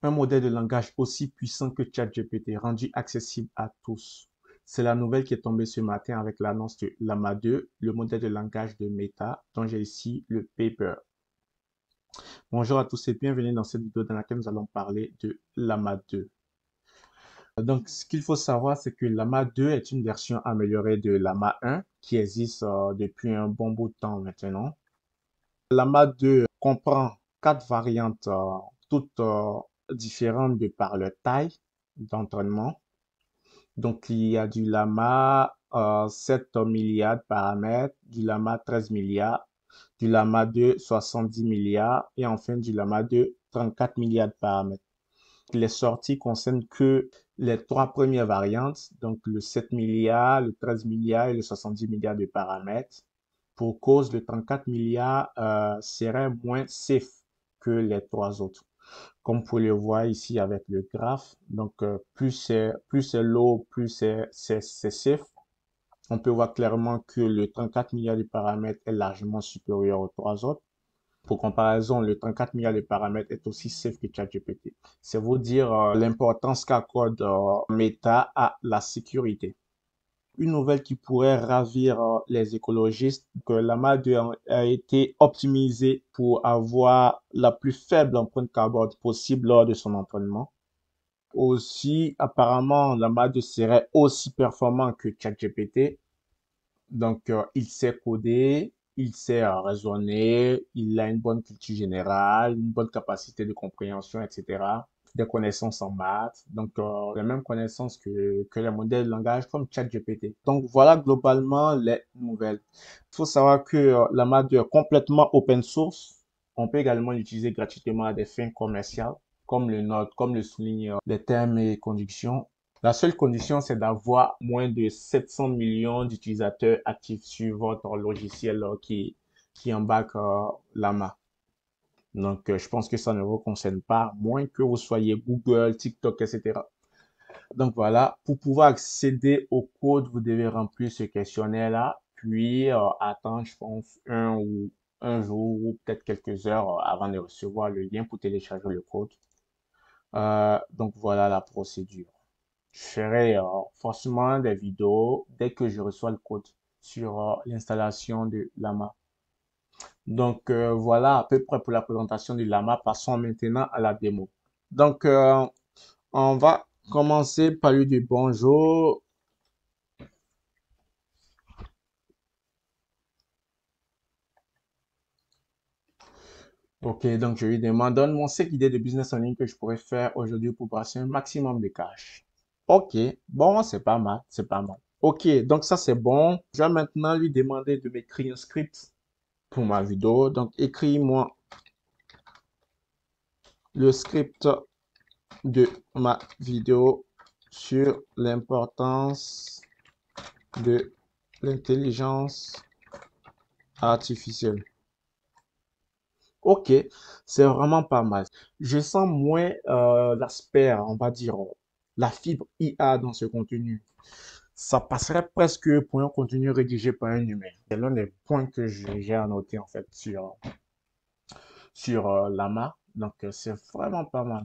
Un modèle de langage aussi puissant que ChatGPT, rendu accessible à tous. C'est la nouvelle qui est tombée ce matin avec l'annonce de Llama 2, le modèle de langage de Meta, dont j'ai ici le paper. Bonjour à tous et bienvenue dans cette vidéo dans laquelle nous allons parler de Llama 2. Donc, ce qu'il faut savoir, c'est que Llama 2 est une version améliorée de Llama 1 qui existe depuis un bon bout de temps maintenant. Llama 2 comprend quatre variantes, toutes différentes de par leur taille d'entraînement. Donc, il y a du Llama 7 milliards de paramètres, du Llama 13 milliards, du Llama 2 70 milliards et enfin du Llama 2 34 milliards de paramètres. Les sorties concernent que les trois premières variantes, donc le 7 milliards, le 13 milliards et le 70 milliards de paramètres. Pour cause, le 34 milliards serait moins safe que les trois autres. Comme vous pouvez le voir ici avec le graphe, donc plus c'est low, plus c'est safe. On peut voir clairement que le 34 milliards de paramètres est largement supérieur aux trois autres. Pour comparaison, le 34 milliards de paramètres est aussi safe que ChatGPT. C'est vous dire l'importance qu'accorde Meta à la sécurité. Une nouvelle qui pourrait ravir les écologistes, que Llama 2 a été optimisé pour avoir la plus faible empreinte carbone possible lors de son entraînement. Aussi, apparemment, Llama 2 serait aussi performant que ChatGPT. Donc, il sait coder, il sait raisonner, il a une bonne culture générale, une bonne capacité de compréhension, etc. Des connaissances en maths, donc les mêmes connaissances que les modèles de langage comme ChatGPT. Donc, voilà globalement les nouvelles. Il faut savoir que la maths est complètement open source. On peut également l'utiliser gratuitement à des fins commerciales, comme le note, comme le souligne les termes et conditions. La seule condition, c'est d'avoir moins de 700 millions d'utilisateurs actifs sur votre logiciel qui embarque Llama. Donc, je pense que ça ne vous concerne pas, moins que vous soyez Google, TikTok, etc. Donc, voilà, pour pouvoir accéder au code, vous devez remplir ce questionnaire-là, puis attendre, je pense, un jour ou peut-être quelques heures avant de recevoir le lien pour télécharger le code. Donc, voilà la procédure. Je ferai forcément des vidéos dès que je reçois le code sur l'installation de Llama. Donc voilà à peu près pour la présentation du Llama. Passons maintenant à la démo. Donc on va commencer par lui dire bonjour. Ok, donc je lui demande, donne-moi 5 idées de business en ligne que je pourrais faire aujourd'hui pour brasser un maximum de cash. Ok, bon, c'est pas mal, c'est pas mal. Ok, donc ça c'est bon. Je vais maintenant lui demander de m'écrire un script pour ma vidéo. Donc, écris-moi le script de ma vidéo sur l'importance de l'intelligence artificielle. Ok, c'est vraiment pas mal. Je sens moins l'aspect, on va dire, la fibre IA dans ce contenu. Ça passerait presque pour un contenu rédigé par un humain. C'est l'un des points que j'ai à noter en fait sur Llama. Donc, c'est vraiment pas mal.